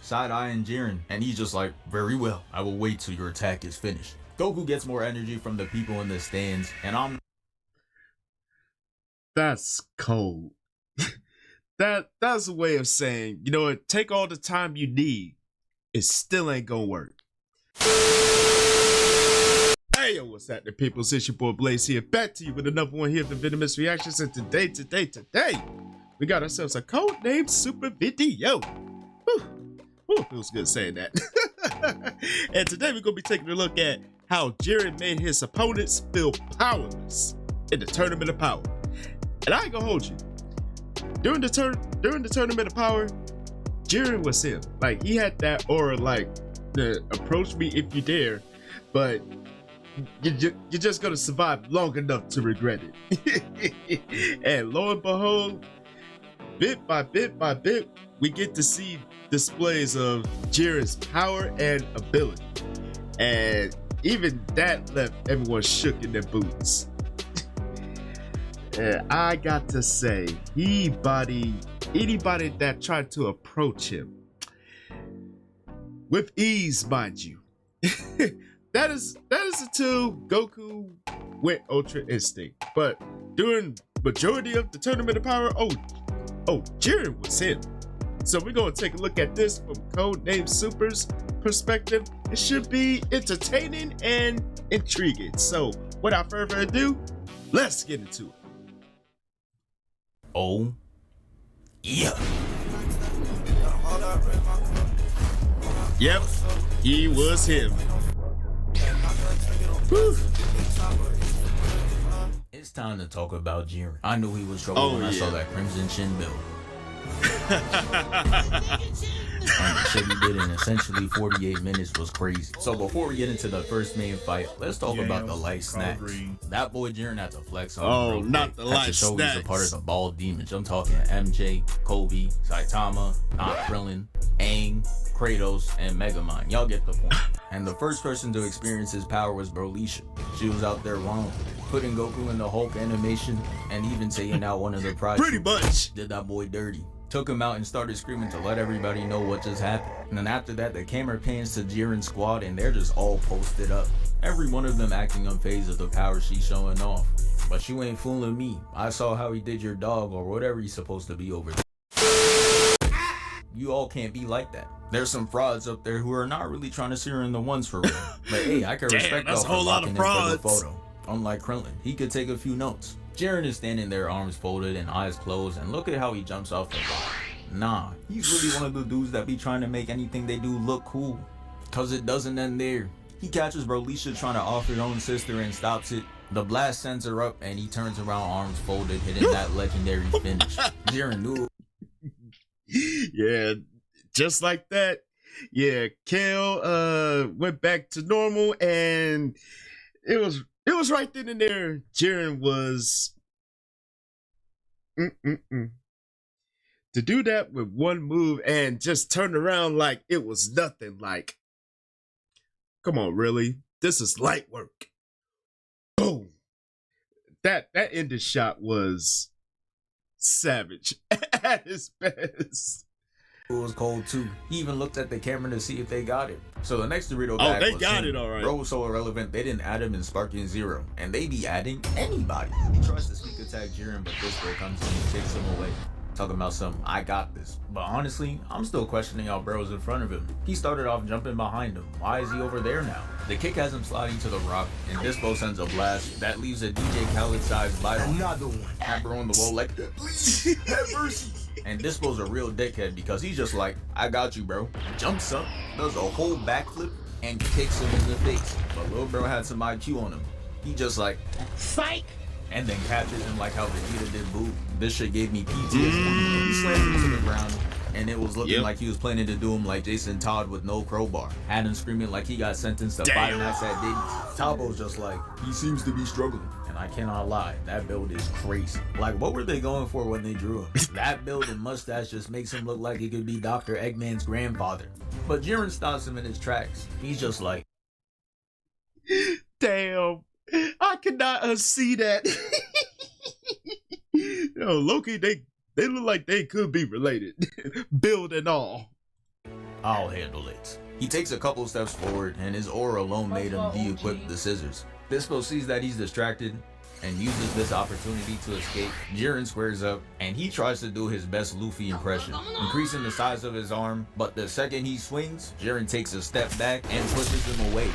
side-eyeing Jiren, and he's just like, very well, I will wait till your attack is finished. Goku gets more energy from the people in the stands, and That's cold. That's a way of saying, you know what, take all the time you need. It still ain't gonna work. Hey yo, what's happening, people? It's your boy Blaze here, back to you with another one here for Venomous Reactions. And today, we got ourselves a code named Super Video. Whew, feels good saying that. And today we're gonna be taking a look at how Jiren made his opponents feel powerless in the Tournament of Power. And I ain't gonna hold you. During the Tournament of Power, Jiren was him. Like, he had that aura, like, the approach me if you dare, but you're just gonna survive long enough to regret it. And lo and behold, bit by bit, we get to see displays of Jiren's power and ability. And even that left everyone shook in their boots. And I got to say, he bodied anybody that tried to approach him. With ease, mind you. That is until Goku went Ultra Instinct. But during majority of the Tournament of Power, oh, Jiren was him. So we're gonna take a look at this from Codename Super's perspective. It should be entertaining and intriguing. So without further ado, let's get into it. oh, yeah. Yep, he was him. Whew. It's time to talk about Jiren. I knew he was trouble when I saw that Crimson Shin build. And the shit he did in essentially 48 minutes was crazy. So before we get into the first main fight, let's talk about the light snacks. That boy Jiren had to flex on. Oh, not the light snacks. He's a part of the bald demons. I'm talking MJ, Kobe, Saitama, not Krillin, Aang, Kratos, and Megamind. Y'all get the point. And the first person to experience his power was Brolisha. She was out there wrong, putting Goku in the Hulk animation and even taking out one of the prizes. Pretty much. Did that boy dirty. Took him out and started screaming to let everybody know what just happened. And then after that, the camera pans to Jiren's squad and they're just all posted up. Every one of them acting unfazed of the power she's showing off. But you ain't fooling me. I saw how he did your dog or whatever he's supposed to be over there. You all can't be like that. There's some frauds up there who are not really trying to see her in the ones for real. But hey, I can respect y'all for locking in for the photo. Unlike Krillin, he could take a few notes. Jiren is standing there, arms folded and eyes closed, and look at how he jumps off the block. Nah, he's really one of the dudes that be trying to make anything they do look cool. Cause it doesn't end there. He catches Brolisha trying to off her own sister and stops it. The blast sends her up and he turns around, arms folded, hitting that legendary finish. Jiren knew. Yeah, just like that. Yeah, Kale went back to normal, and it was right then and there. Jiren was to do that with one move and just turn around like it was nothing. Like, come on, really? This is light work. Boom. That ended shot was savage at his best. It was cold too. He even looked at the camera to see if they got it. So the next Dorito back they was got him. it, all right. Bro was so irrelevant, they didn't add him in Sparking Zero. And they be adding anybody. He tries to sneak attack Jiren, but this bro comes in and takes him away. Talking about some, I got this. But honestly, I'm still questioning how bro's in front of him. He started off jumping behind him. Why is he over there now? The kick has him sliding to the rock, and Dispo sends a blast that leaves a DJ Khaled-sized bite on another one. Hat bro on the wall like, please, have mercy. And Dispo's a real dickhead because he's just like, I got you, bro. Jumps up, does a whole backflip, and kicks him in the face. But Lil Bro had some IQ on him. He just like, psych! And then captures him like how Vegeta did Boo. This shit gave me PTSD. He slammed him to the ground, and it was looking like he was planning to do him like Jason Todd with no crowbar. Had him screaming like he got sentenced to 5 nights at Diddy's. Tabo's just like, he seems to be struggling. And I cannot lie, that build is crazy. Like, what were they going for when they drew him? That build and mustache just makes him look like he could be Dr. Eggman's grandfather. But Jiren stops him in his tracks. He's just like, damn, I could not unsee that. Yo, Loki, they look like they could be related. Build and all. I'll handle it. He takes a couple steps forward, and his aura alone made him de-equip the scissors. Dispo sees that he's distracted and uses this opportunity to escape. Jiren squares up, and he tries to do his best Luffy impression, increasing the size of his arm, but the second he swings, Jiren takes a step back and pushes him away.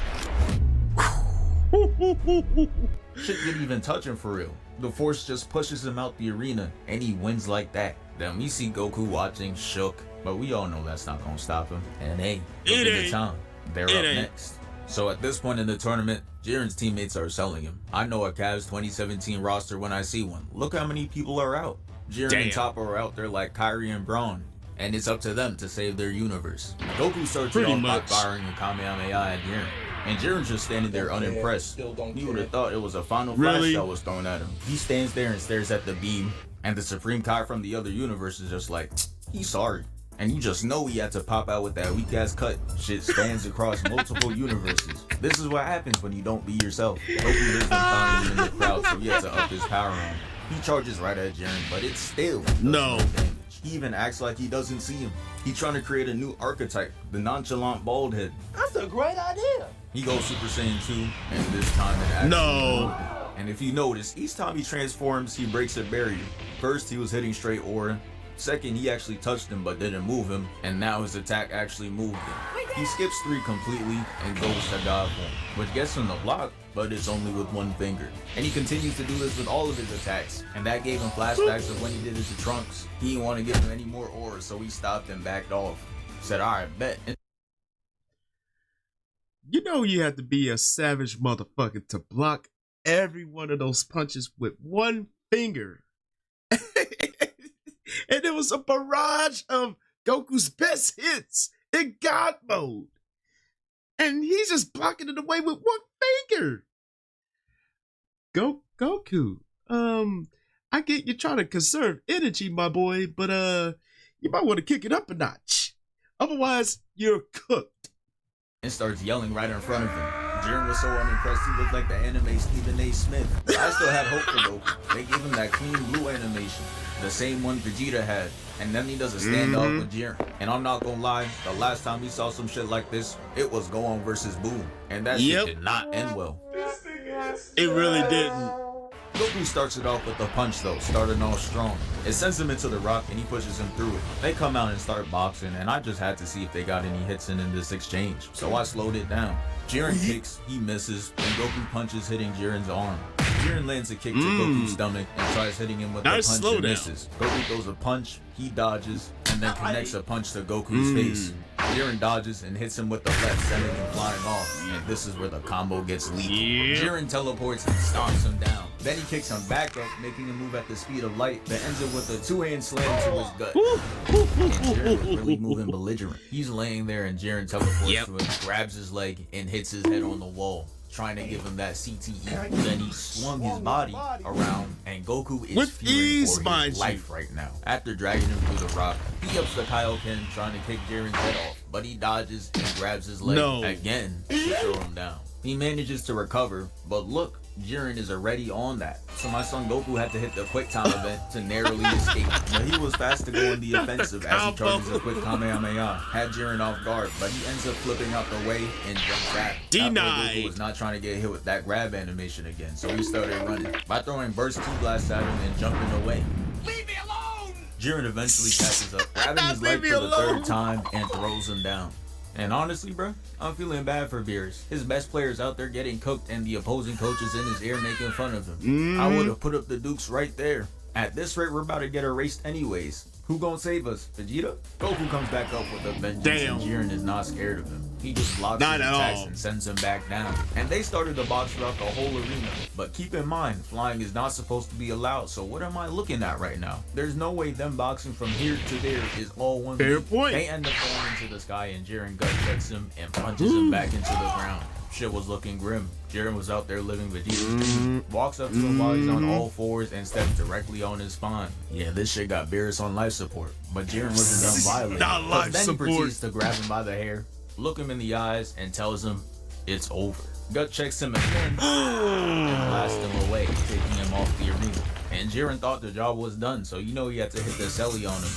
Shit didn't even touch him for real. The force just pushes him out the arena, and he wins like that. Then we see Goku watching, shook, but we all know that's not gonna stop him. And hey, look at the time. They're up next. So at this point in the tournament, Jiren's teammates are selling him. I know a Cavs 2017 roster when I see one. Look how many people are out. Jiren and Toppo are out there like Kyrie and Braun, and it's up to them to save their universe. Goku starts it off by firing a Kamehameha at Jiren, and Jiren's just standing there unimpressed. He would have thought it was a final flash that was thrown at him. He stands there and stares at the beam, and the Supreme Kai from the other universe is just like, he's sorry. And you just know he had to pop out with that weak ass cut. Shit spans across multiple universes. This is what happens when you don't be yourself. Goku lives finally in the crowd, so he had to up his power on. He charges right at Jiren, but it still does no damage. He even acts like he doesn't see him. He's trying to create a new archetype, the nonchalant bald head. That's a great idea. He goes Super Saiyan 2, and this time it actually worked. And if you notice, each time he transforms, he breaks a barrier. First, he was hitting straight aura. Second, he actually touched him but didn't move him, and now his attack actually moved him. He skips 3 completely and goes to God form, which gets him the block, but it's only with one finger. And he continues to do this with all of his attacks, and that gave him flashbacks of when he did it to Trunks. He didn't want to give him any more auras, so he stopped and backed off. Said, alright, bet. You know you have to be a savage motherfucker to block every one of those punches with one finger. And it was a barrage of Goku's best hits in God mode. And he's just blocking it away with one finger. Goku, I get you trying to conserve energy, my boy, but you might want to kick it up a notch. Otherwise, you're cooked. And starts yelling right in front of him. Jiren was so unimpressed, he looked like the anime Stephen A. Smith. But I still had hope for Goku. They gave him that clean blue animation, the same one Vegeta had. And then he does a standoff with Jiren. And I'm not gonna lie, the last time we saw some shit like this, it was Gohan versus Boo. And that shit did not end well. It really didn't. Goku starts it off with a punch though, starting off strong. It sends him into the rock and he pushes him through it. They come out and start boxing, and I just had to see if they got any hits in this exchange, so I slowed it down. Jiren kicks, he misses, and Goku punches, hitting Jiren's arm. Jiren lands a kick to Goku's stomach and tries hitting him with the punch and misses. Goku throws a punch, he dodges, and then connects a punch to Goku's face. Jiren dodges and hits him with the left, sending him flying off, and this is where the combo gets leaked. Jiren teleports and stomps him down. Then he kicks him back up, making him move at the speed of light, then ends it with a 2-hand slam to his gut. And Jiren was really moving belligerent. He's laying there and Jiren teleports to him, grabs his leg, and hits his head on the wall, trying to give him that CTE. Then he swung his body around, and Goku is fearing for his life right now. After dragging him through the rock, he ups the Kaioken, trying to kick Jiren's head off, but he dodges and grabs his leg again to throw him down. He manages to recover, but look, Jiren is already on that. So my son Goku had to hit the quick time event to narrowly escape. But he was fast to go in the offensive as he charges a quick Kamehameha. Had Jiren off guard, but he ends up flipping out the way and jumps back. Goku was not trying to get hit with that grab animation again, so he started running by throwing burst Ki blasts at him and jumping away. Leave me alone! Jiren eventually catches up, grabbing his leg for the 3rd time and throws him down. And honestly, bro, I'm feeling bad for Beerus. His best player's out there getting cooked and the opposing coach is in his ear making fun of him. I would have put up the Dukes right there. At this rate, we're about to get erased anyways. Who gonna save us? Vegeta? Goku comes back up with a vengeance and Jiren is not scared of him. He just blocks his attacks and sends him back down. And they started the box throughout the whole arena. But keep in mind, flying is not supposed to be allowed, so what am I looking at right now? There's no way them boxing from here to there is all one Fair point. They end up falling into the sky and Jiren gut checks him and punches him back into the ground. Shit was looking grim. Jiren was out there living Vegeta's dream. Walks up to him while he's on all fours and steps directly on his spine. Yeah, this shit got Beerus on life support. But Jiren wasn't done violent. Not life then support. He proceeds to grab him by the hair, look him in the eyes, and tells him it's over. Gut checks him again and blasts him away, taking him off the arena. And Jiren thought the job was done, so you know he had to hit the celly on him.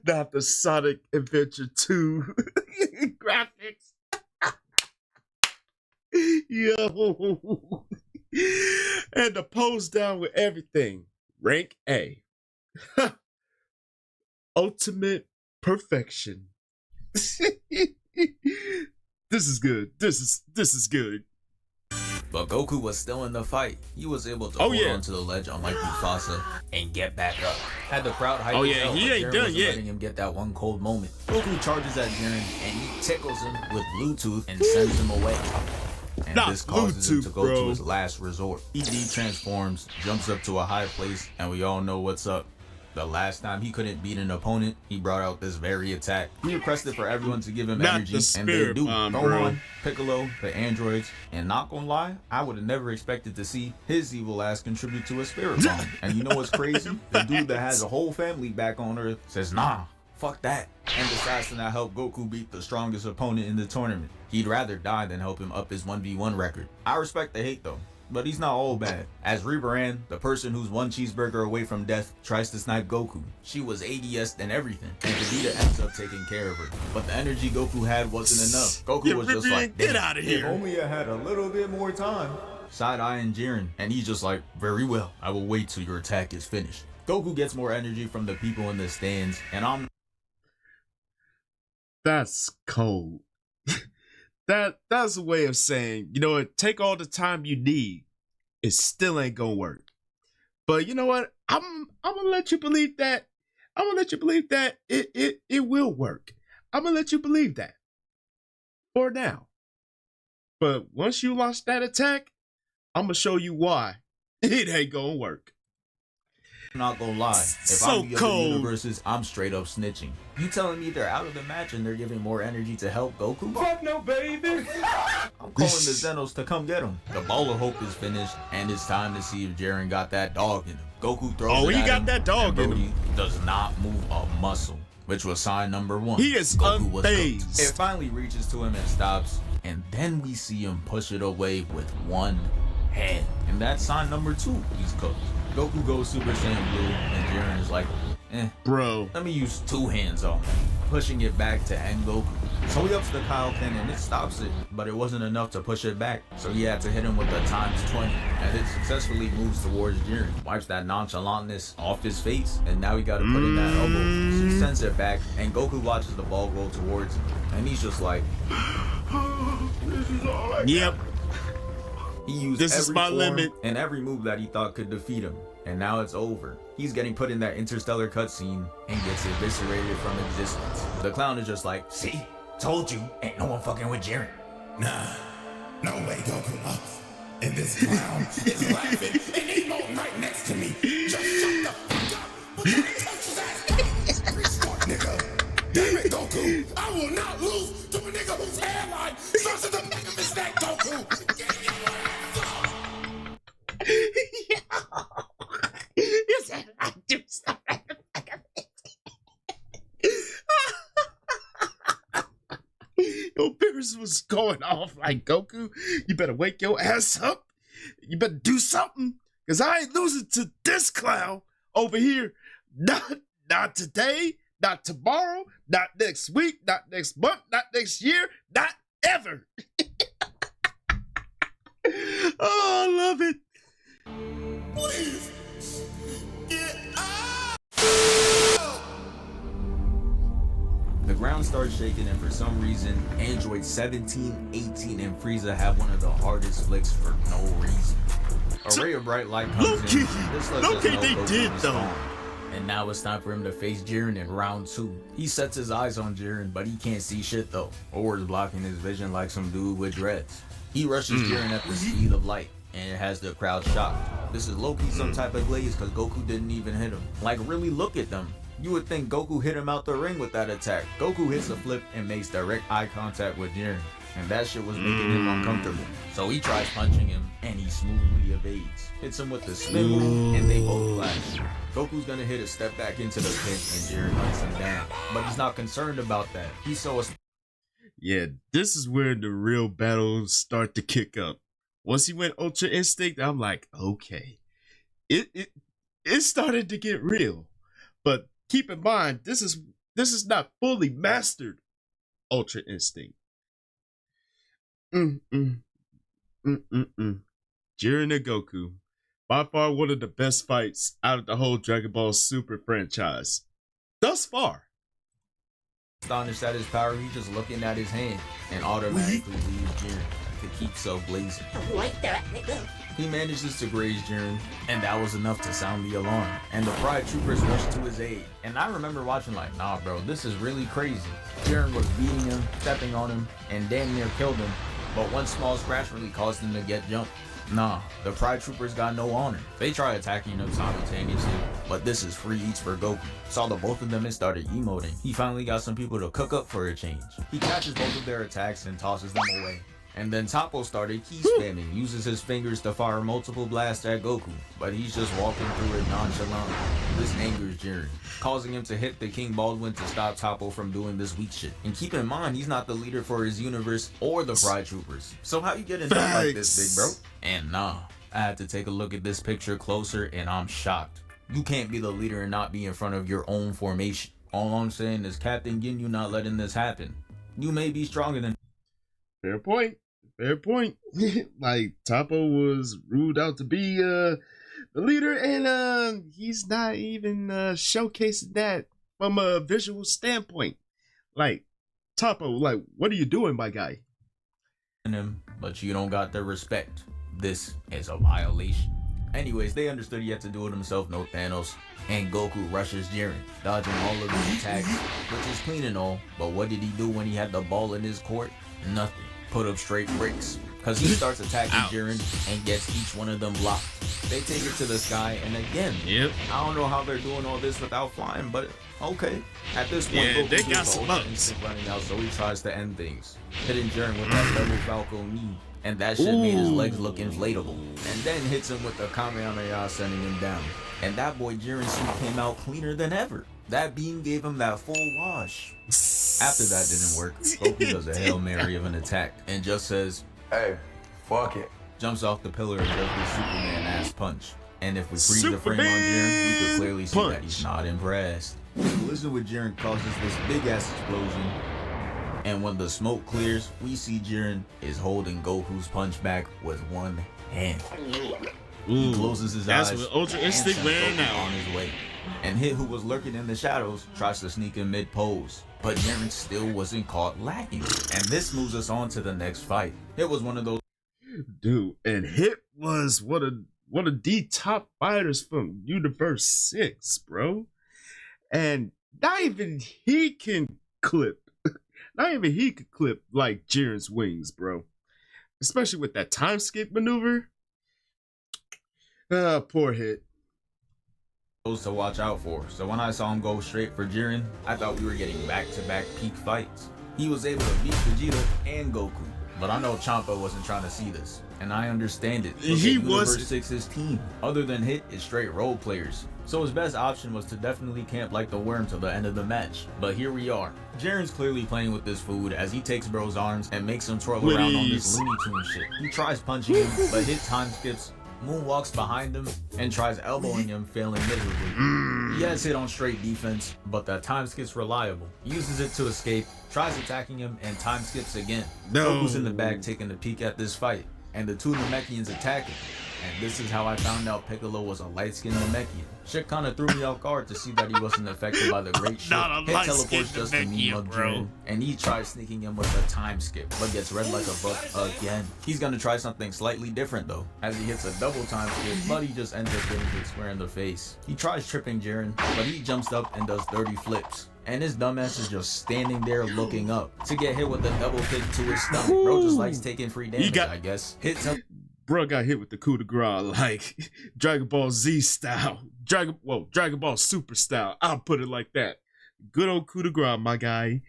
Not the Sonic Adventure 2 graphics. Yo. And the pose down with everything. Rank A. Ultimate perfection. This is good. This is good. But Goku was still in the fight. He was able to hold on to the ledge unlike Mufasa and get back up. Had the crowd hype he ain't done yet. Letting him get that one cold moment. Goku charges at Jiren and he tickles him with Bluetooth and sends him away. And this causes him to go to his last resort. He transforms, jumps up to a high place, and we all know what's up. The last time he couldn't beat an opponent, he brought out this very attack. He requested for everyone to give him energy, and they do. Gohan, Piccolo, the androids, and not gonna lie, I would have never expected to see his evil ass contribute to a spirit bomb. And you know what's crazy? The dude that has a whole family back on Earth says, nah, fuck that, and decides to not help Goku beat the strongest opponent in the tournament. He'd rather die than help him up his 1v1 record. I respect the hate though, but he's not all bad. As Reberan, the person who's one cheeseburger away from death, tries to snipe Goku. She was ADS and everything, and Vegeta ends up taking care of her. But the energy Goku had wasn't enough. Goku was just like, get out of here. If only I had a little bit more time. Side-eyeing Jiren, and he's just like, very well, I will wait till your attack is finished. Goku gets more energy from the people in the stands, and That's cold. That's a way of saying, you know what, take all the time you need. It still ain't gonna work. But you know what? I'm gonna let you believe that. I'm gonna let you believe that it will work. I'm gonna let you believe that. For now. But once you launch that attack, I'm gonna show you why it ain't gonna work. I'm not gonna lie, if I'm the other universes, I'm straight up snitching. You telling me they're out of the match and they're giving more energy to help Goku? Fuck no, baby. I'm calling the Zenos to come get him. The Ball of Hope is finished, and it's time to see if Jiren got that dog in him. Goku throws it at him, that dog in him. He does not move a muscle, which was sign number 1. He is Goku unfazed. It finally reaches to him and stops, and then we see him push it away with one hand. And that's sign number 2. He's cooked. Goku goes Super Saiyan Blue, and Jiren is like, bro, let me use 2 hands on him, pushing it back to end Goku. So he ups the Kaioken and it stops it, but it wasn't enough to push it back, so he had to hit him with the ×20, and it successfully moves towards Jiren, wipes that nonchalantness off his face, and now he gotta put in that elbow. So he sends it back, and Goku watches the ball roll towards him, and he's just like, yep. He used every limit and every move that he thought could defeat him. And now it's over. He's getting put in that interstellar cutscene and gets eviscerated from existence. The clown is just like, see? Told you, ain't no one fucking with Jiren. Nah, no way Goku lost. And this clown is laughing and he's emoting right next to me. Just shut the fuck up before he touches that. Restart, nigga. Damn it, Goku. I will not lose to a nigga whose hairline starts at the back of his neck, Goku. Get your ass up. You said I do stuff right the back of it. Your Beerus was going off like, Goku, you better wake your ass up. You better do something, because I ain't losing to this clown over here. Not today, not tomorrow, not next week, not next month, not next year, not ever. Oh, I love it. Please, get out! The ground starts shaking, and for some reason, Android 17, 18, and Frieza have one of the hardest flicks for no reason. A ray of bright light comes in. This lets us know Goku is gone. And now it's time for him to face Jiren in round 2. He sets his eyes on Jiren, but he can't see shit though. Or is blocking his vision like some dude with dreads. He rushes Jiren at the speed of light, and it has the crowd shocked. This is low-key some type of glaze because Goku didn't even hit him. Like, really look at them. You would think Goku hit him out the ring with that attack. Goku hits a flip and makes direct eye contact with Jiren, and that shit was making him uncomfortable. So he tries punching him, and he smoothly evades. Hits him with the spin move, and they both clash. Goku's gonna hit a step back into the pit, and Jiren hunts him down. But he's not concerned about that. He's so... Yeah, this is where the real battles start to kick up. Once he went Ultra Instinct, I'm like, okay. It started to get real. But keep in mind, this is This is not fully mastered Ultra Instinct. Jiren and Goku. By far one of the best fights out of the whole Dragon Ball Super franchise. Thus far. Astonished at his power, he's just looking at his hand and automatically leaves Jiren to keep so blazing. Like that, nigga. He manages to graze Jiren, and that was enough to sound the alarm. And the Pride Troopers rushed to his aid. And I remember watching like, nah bro, this is really crazy. Jiren was beating him, stepping on him, and damn near killed him. But one small scratch really caused him to get jumped. Nah, the Pride Troopers got no honor. They try attacking him simultaneously, but this is free eats for Goku. Saw the both of them and started emoting. He finally got some people to cook up for a change. He catches both of their attacks and tosses them away. And then Toppo started key spamming, uses his fingers to fire multiple blasts at Goku, but he's just walking through it nonchalantly. This angers Jiren, causing him to hit the King Baldwin to stop Toppo from doing this weak shit. And keep in mind, he's not the leader for his universe or the Pride Troopers. So how you getting done like this, big bro? And nah, I had to take a look at this picture closer and I'm shocked. You can't be the leader and not be in front of your own formation. All I'm saying is Captain Ginyu not letting this happen. You may be stronger than... Fair point. Fair point. Like, Toppo was ruled out to be the leader, and he's not even showcasing that from a visual standpoint. Like, Toppo, like, what are you doing, my guy? him, but you don't got their respect. This is a violation. Anyways, they understood he had to do it himself, no Thanos, and Goku rushes Jiren, dodging all of his attacks, which is clean and all, but what did he do when he had the ball in his court? Nothing. Put up straight bricks, because he starts attacking Jiren and gets each one of them blocked. They take it to the sky, and again, I don't know how they're doing all this without flying, but okay. At this point, Goku they got some bugs running out, so he tries to end things, hitting Jiren with that double Falco knee, and that shit made his legs look inflatable. And then hits him with the Kamehameha, sending him down. And that boy Jiren's suit came out cleaner than ever. That beam gave him that full wash. After that didn't work, Goku does a Hail Mary of an attack and just says, "Hey, fuck it." Jumps off the pillar and does the Superman ass punch. And if we freeze the frame on Jiren, we could clearly see that he's not impressed. The collision with Jiren causes this big ass explosion. And when the smoke clears, we see Jiren is holding Goku's punch back with one hand. He closes his eyes with Ultra Instinct wearing out on his way. And Hit, who was lurking in the shadows, tries to sneak in mid-pose, but Jiren still wasn't caught lacking. And this moves us on to the next fight. It was one of those... Dude, and Hit was one of the top fighters from Universe 6, bro. And not even he can clip. Not even he could clip like Jiren's wings, bro. Especially with that time skip maneuver. Poor Hit. To watch out for. So when I saw him go straight for Jiren, I thought we were getting back-to-back peak fights. He was able to beat Vegeta and Goku, but I know Champa wasn't trying to see this, and I understand it. He was Universe 6's team. Other than Hit, is straight role players. So his best option was to definitely camp like the worm till the end of the match. But here we are. Jiren's clearly playing with this food as he takes bro's arms and makes him twirl around on this Looney Tune shit. He tries punching him, but Hit time skips, moonwalks behind him, and tries elbowing him, failing miserably. He has Hit on straight defense, but that time skip's reliable. Uses it to escape, tries attacking him, and time skips again. Goku's in the back taking a peek at this fight, and the two Namekians attacking. And this is how I found out Piccolo was a light-skinned Namekian. Shit kinda threw me off guard to see that he wasn't affected by the great shit. Hit teleports just to meme up Jiren, and he tries sneaking him with a time skip, but gets read like a book again. He's gonna try something slightly different though, as he hits a double time skip, but he just ends up getting hit square in the face. He tries tripping Jiren, but he jumps up and does 30 flips. And his dumbass is just standing there looking up to get hit with a double kick to his stomach. Bro just likes taking free damage, I guess. Hits up. Bro got hit with the coup de grace like Dragon Ball Z style. Dragon Ball Super style. I'll put it like that. Good old coup de grace, my guy.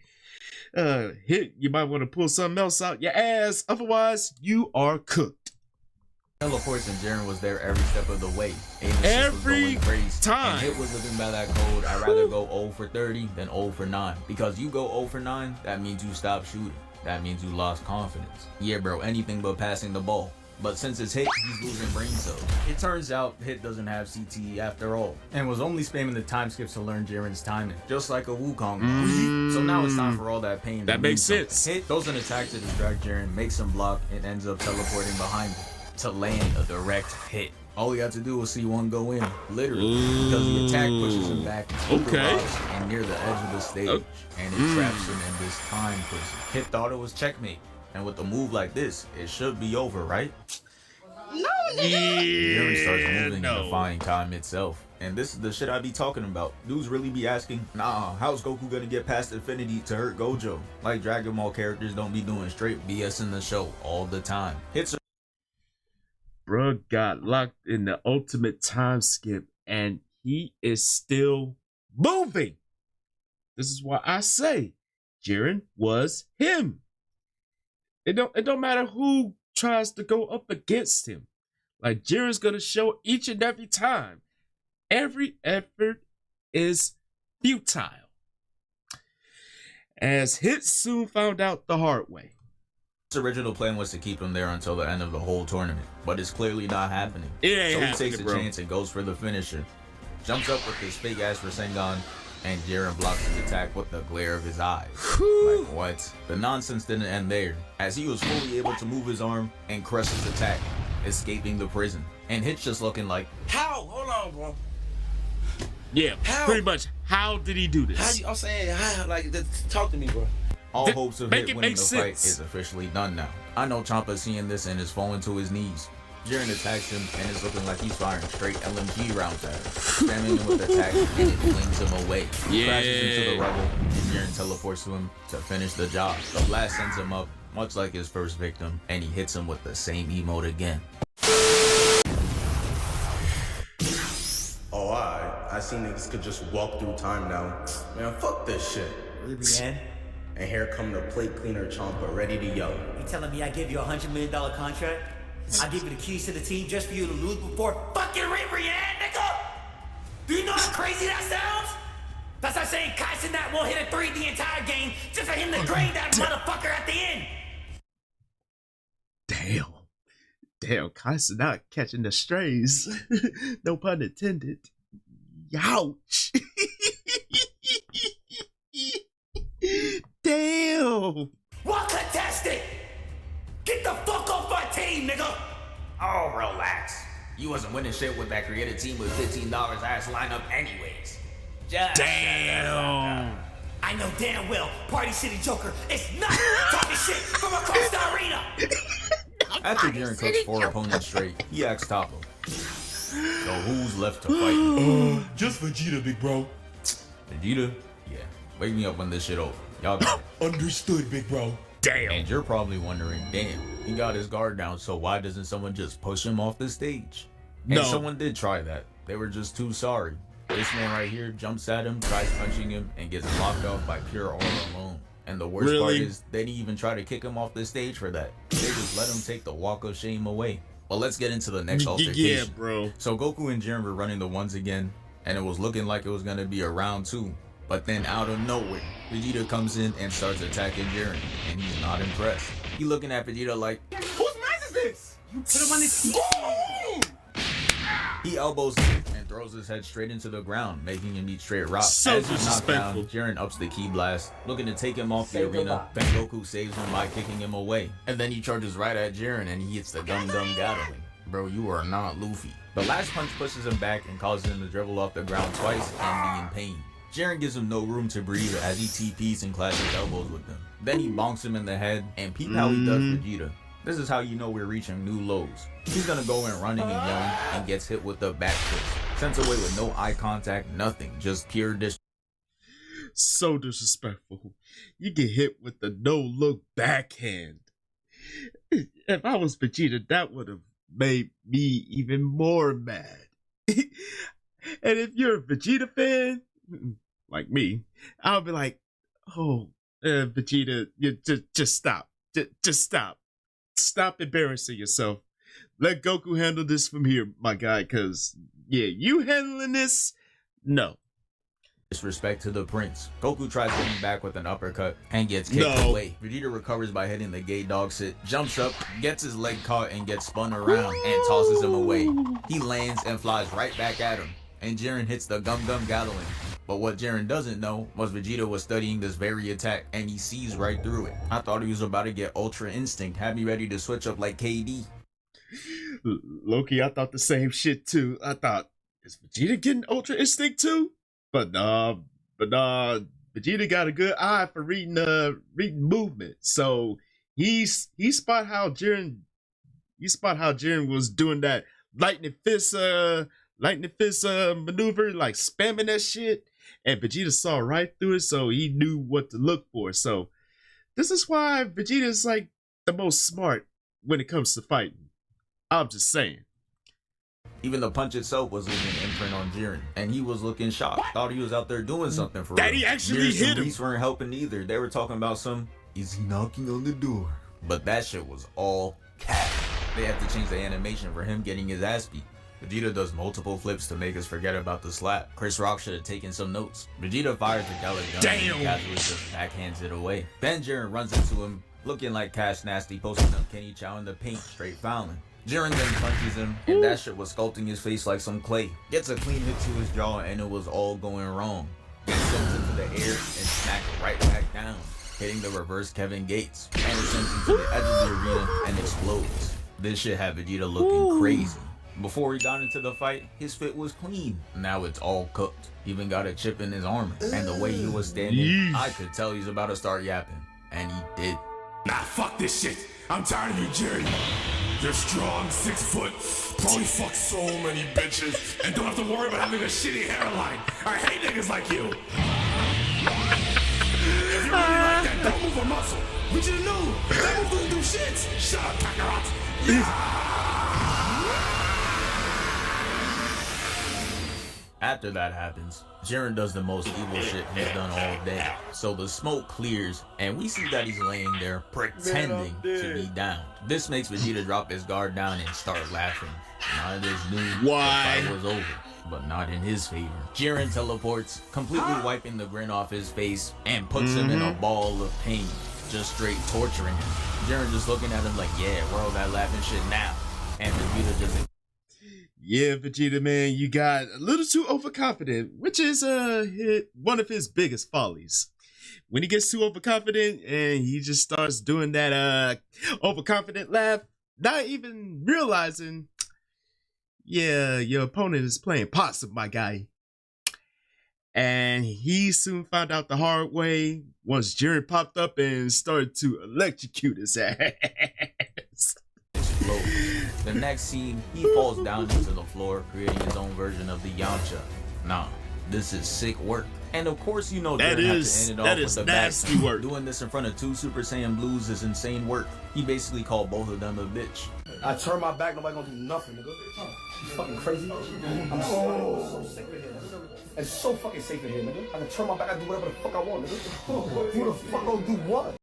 Hit, you might want to pull something else out your ass. Otherwise, you are cooked. Teleports and Jiren was there every step of the way. Every time. And Hit was living by that code. I'd rather go 0 for 30 than 0 for 9. Because you go 0 for 9, that means you stop shooting. That means you lost confidence. Yeah, bro, anything but passing the ball. but since it's Hit, he's losing brain cells. It turns out Hit doesn't have CTE after all, and was only spamming the time skips to learn Jiren's timing, just like a Wukong. So now it's time for all that pain. That makes sense. Hit throws an attack to distract Jiren, makes him block, and ends up teleporting behind him to land a direct hit. All he had to do was see one go in, literally, because the attack pushes him back into the rocks and near the edge of the stage, and it traps him in this time prison. Hit thought it was checkmate, and with a move like this, it should be over, right? No, Jiren starts moving and defying time itself. And this is the shit I be talking about. Dudes really be asking, nah, how's Goku gonna get past Infinity to hurt Gojo? Like Dragon Ball characters don't be doing straight BS in the show all the time. Hits Bruh got locked in the ultimate time skip and he is still moving. This is why I say Jiren was him. It don't matter who tries to go up against him. Like Jiren's gonna show each and every time. Every effort is futile. As Hit soon found out the hard way. His original plan was to keep him there until the end of the whole tournament, but it's clearly not happening. It ain't so he happening, takes a bro. chance and goes for the finisher. Jumps up with his fake ass Rasengan, and Jiren blocks his attack with the glare of his eyes. Like what? The nonsense didn't end there, as he was fully able to move his arm and crush his attack, escaping the prison. And Hit's just looking like, How? Hold on, bro. Yeah, How? pretty much. How did he do this? I'm saying, how? Like, talk to me, bro. all hopes of make Hit it winning make the fight sense. is officially done now. I know Ciampa's seeing this and is falling to his knees. Jiren attacks him and it's looking like he's firing straight LMG rounds at him, spamming him with attacks and it flings him away. He crashes into the rubble and Jiren teleports to him to finish the job. The blast sends him up, much like his first victim, and he hits him with the same emote again. Oh, I see niggas could just walk through time now. Man, fuck this shit. Ribrianne, And here come the plate cleaner Ciampa, ready to yell. you telling me I give you $100 million contract? I give you the keys to the team just for you to lose before fucking Ribrianne, nigga? Do you know how crazy that sounds? That's like saying Kai Cenat won't hit a 3 the entire game just for him to grade that motherfucker at the end. Damn, Kai's not catching the strays. No pun intended. Youch. Damn. What contested? Get the fuck off my team, nigga! Oh, relax. You wasn't winning shit with that creative team with $15 ass lineup anyways. Just Damn. I know damn well Party City Joker is not talking shit from across the arena! After Jiren cooks 4 opponents straight, he asks Taco, so who's left to fight? Just Vegeta, big bro. Vegeta? Yeah, wake me up when this shit over. Y'all got it. Understood, big bro. Damn. And you're probably wondering, damn, he got his guard down, so why doesn't someone just push him off the stage? And No. someone did try that. They were just too sorry. This man right here jumps at him, tries punching him, and gets locked off by pure aura alone. And the worst part Really? is, they didn't even try to kick him off the stage for that. They just let him take the walk of shame away. Well, let's get into the next altercation. Yeah, bro. So Goku and Jiren were running the ones again, and it was looking like it was gonna be a round 2. But then out of nowhere, Vegeta comes in and starts attacking Jiren, and he's not impressed. He looking at Vegeta like, Whose match is this? You put him on his team! he elbows him and throws his head straight into the ground, making him eat straight rock. So As he's knocked down, disrespectful. Jiren ups the ki blast, looking to take him off the Save him arena. up. Then Goku saves him by kicking him away. And then he charges right at Jiren and he hits the Gum Gum Gatling. Bro, you are not Luffy. The last punch pushes him back and causes him to dribble off the ground twice and be in pain. Jiren gives him no room to breathe as he TPs and clashes elbows with him. Then he bonks him in the head and peep how he does Vegeta. This is how you know we're reaching new lows. He's gonna go in running and yelling and gets hit with the back fist. Sent away with no eye contact, nothing, just pure So disrespectful. You get hit with the no-look backhand. If I was Vegeta, that would have made me even more mad. And if you're a Vegeta fan, like me, I'll be like, oh, Vegeta, you just stop. Just stop. Stop embarrassing yourself. Let Goku handle this from here, my guy, because, yeah, you handling this? No. disrespect to the prince. Goku tries getting back with an uppercut and gets kicked away. Vegeta recovers by hitting the gay dog sit, jumps up, gets his leg caught and gets spun around and tosses him away. He lands and flies right back at him, and Jiren hits the Gum Gum Gallowing. But what Jiren doesn't know was Vegeta was studying this very attack and he sees right through it. I thought he was about to get Ultra Instinct, had me ready to switch up like KD. Loki, I thought the same shit too. I thought, is Vegeta getting Ultra Instinct too? But nah, Vegeta got a good eye for reading movement. So he spot how Jiren was doing that lightning fist maneuver, like spamming that shit, and Vegeta saw right through it, so he knew what to look for. So this is why Vegeta is like the most smart when it comes to fighting. I'm just saying. Even the punch itself was leaving an imprint on Jiren, and he was looking shocked. Thought he was out there doing something for that real. He actually hit him. Police weren't helping either. They were talking about is he knocking on the door? But that shit was all cap. They had to change the animation for him getting his ass beat. Vegeta does multiple flips to make us forget about the slap. Chris Rock should have taken some notes. Vegeta fires the Gala gun and casually just backhands it away. Then Jiren runs into him, looking like Cash Nasty posting up Kenny Chow in the paint, straight fouling. Jiren then punches him, and that shit was sculpting his face like some clay. Gets a clean hit to his jaw, and it was all going wrong. Gets sent into the air and smacked right back down, hitting the reverse Kevin Gates, and it sends him to the edge of the arena and explodes. This shit had Vegeta looking crazy. Before he got into the fight, his fit was clean. Now it's all cooked. Even got a chip in his armor, and the way he was standing, I could tell he's about to start yapping, and he did. Nah, fuck this shit. I'm tired of you, Jiren. You're strong, 6 foot, probably fuck so many bitches, and don't have to worry about having a shitty hairline. I hate niggas like you. If you really like that, don't move a muscle. We should know. That move doesn't do shit. Shut up, Kakarot. After that happens, Jiren does the most evil shit he's done all day. So the smoke clears, and we see that he's laying there pretending to be down. This makes Vegeta drop his guard down and start laughing. Now it is new. Why? The fight was over, but not in his favor. Jiren teleports, completely wiping the grin off his face, and puts him in a ball of pain, just straight torturing him. Jiren just looking at him like, yeah, we're all that laughing shit now. And Vegeta just... Yeah, Vegeta, man, you got a little too overconfident, which is one of his biggest follies. When he gets too overconfident and he just starts doing that overconfident laugh, not even realizing, yeah, your opponent is playing possum, my guy. And he soon found out the hard way once Jiren popped up and started to electrocute his ass. The next scene, he falls down into the floor, creating his own version of the Yamcha. Nah, this is sick work. And of course, you know that Jiren is had to end it off with the nasty back. work. Doing this in front of 2 Super Saiyan Blues is insane work. He basically called both of them a bitch. I turn my back, nobody gonna do nothing, nigga. You fucking crazy. I'm so sick of it here, nigga. It's so fucking safe in here, nigga. I can turn my back, I can do whatever the fuck I want, nigga. Who the fuck gonna do what?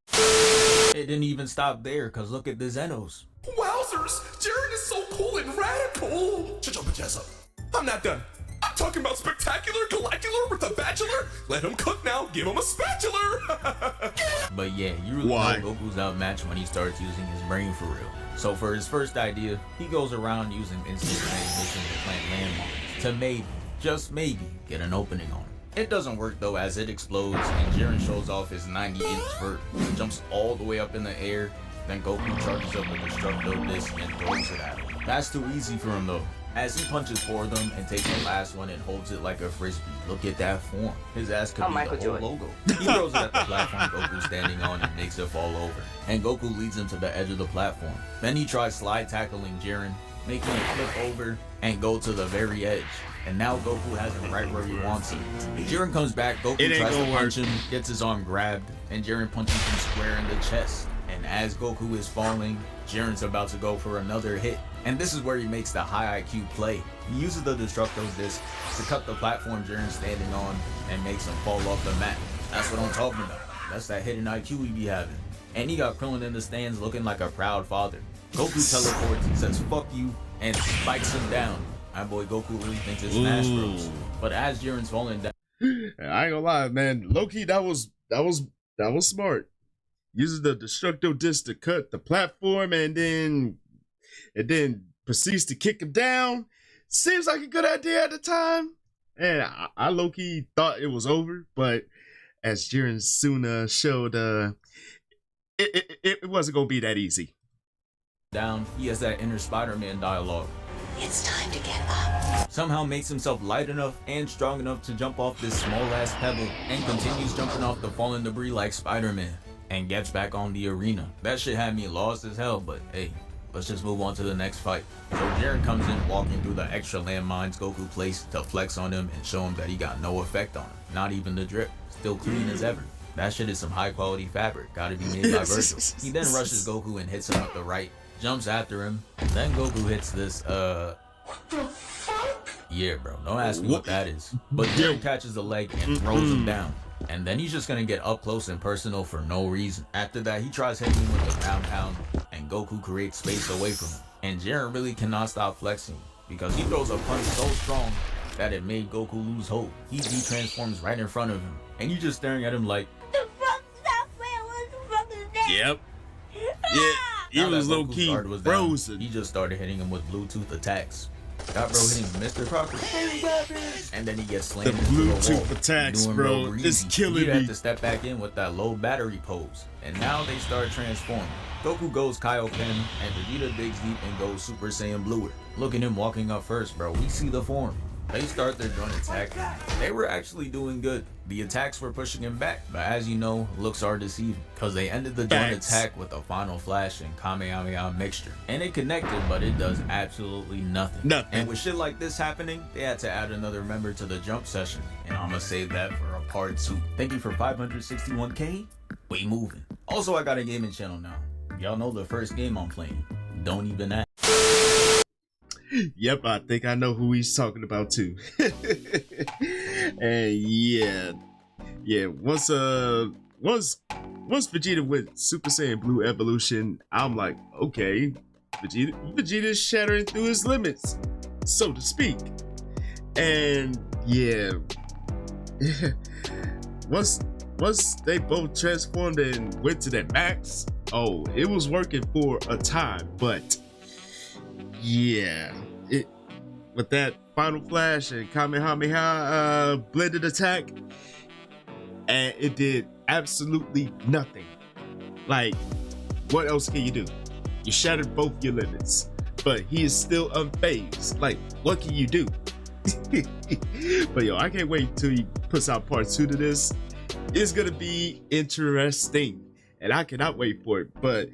It didn't even stop there, cause look at the Zenos. Wowzers! Jiren is so cool and radical! Shut your bitch ass up. I'm not done. I'm talking about spectacular, galactular with the bachelor. Let him cook now. Give him a spatula. But yeah, you really know Goku's outmatched when he starts using his brain for real. So for his first idea, he goes around using instant transmission to plant landmines to maybe, just maybe, get an opening on him. It doesn't work though, as it explodes and Jiren shows off his 90-inch vert, jumps all the way up in the air. Then Goku charges up a Destructo Disc and throws it at him. That's too easy for him though, as he punches 4 of them and takes the last one and holds it like a frisbee. Look at that form. His ass could be the whole logo. He throws it at the platform Goku's standing on and makes it fall over. And Goku leads him to the edge of the platform. Then he tries slide tackling Jiren, making him flip over and go to the very edge. And now Goku has him right where he wants him. Jiren comes back, Goku tries to punch him, gets his arm grabbed, and Jiren punches him square in the chest. And as Goku is falling, Jiren's about to go for another hit. And this is where he makes the high IQ play. He uses the Destructo Disc to cut the platform Jiren's standing on and makes him fall off the mat. That's what I'm talking about. That's that hidden IQ we be having. And he got Krillin in the stands looking like a proud father. Goku teleports, says fuck you, and spikes him down. My boy Goku really thinks it's Smash Bros. But as Jiren's falling down, I ain't gonna lie, man. Low key, that was smart. Uses the destructo disc to cut the platform and then proceeds to kick him down. Seems like a good idea at the time. And I low key thought it was over, but as Jiren soon showed, it wasn't gonna be that easy. Down, he has that inner Spider-Man dialogue. It's time to get up. Somehow makes himself light enough and strong enough to jump off this small ass pebble and continues jumping off the fallen debris like Spider-Man and gets back on the arena. That shit had me lost as hell, but hey, let's just move on to the next fight. So Jiren comes in walking through the extra landmines Goku placed to flex on him and show him that he got no effect on him. Not even the drip, still clean as ever. That shit is some high quality fabric, gotta be made by Virgil. He then rushes Goku and hits him with the right, jumps after him, then Goku hits this, yeah bro, don't ask me what that is. But Jiren catches the leg and throws him down. And then he's just gonna get up close and personal for no reason. After that, he tries hitting him with the ground pound, and Goku creates space away from him. And Jiren really cannot stop flexing, because he throws a punch so strong that it made Goku lose hope. He de-transforms right in front of him, and you're just staring at him like, yep. Yeah, he was low key frozen. He just started hitting him with Bluetooth attacks. Got bro hitting Mr. Crocker, and then he gets slammed The into the wall. Bluetooth attacks, bro, it's killing He had me. to step back in with that low battery pose, and now they start transforming. Goku goes Kaioken, and Vegeta digs deep and goes Super Saiyan Bluer. Look at him walking up first, bro. We see the form. They start their joint attack. They were actually doing good. The attacks were pushing him back, but as you know, looks are deceiving, because they ended the joint attack with a final flash and Kamehameha mixture. And it connected, but it does absolutely nothing. And with shit like this happening, they had to add another member to the jump session, and I'ma save that for a part 2. Thank you for 561k. We moving. Also, I got a gaming channel now. Y'all know the first game I'm playing. Don't even ask. Yep, I think I know who he's talking about too. And yeah, once Vegeta went Super Saiyan Blue Evolution, I'm like, okay, Vegeta's shattering through his limits, so to speak. And yeah, once they both transformed and went to their max, oh, it was working for a time, but yeah, with that final flash and Kamehameha blended attack, and it did absolutely nothing. Like, what else can you do? You shattered both your limits, but he is still unfazed. Like, what can you do? But yo, I can't wait till he puts out part 2 to this. It's gonna be interesting, and I cannot wait for it. But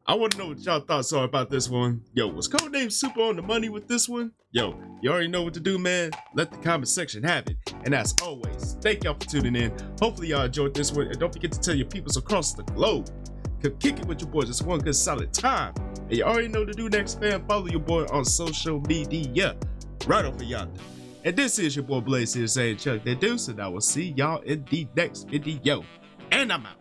I want to know what y'all thoughts are about this one. Yo, was Codename Super on the money with this one? Yo, you already know what to do, man. Let the comment section have it. And as always, thank y'all for tuning in. Hopefully y'all enjoyed this one. And don't forget to tell your peoples across the globe. Kick it with your boy just one good solid time. And you already know what to do next, fam. Follow your boy on social media. Right over yonder. And this is your boy Blaze here saying Chuck the Deuce. And I will see y'all in the next video. And I'm out.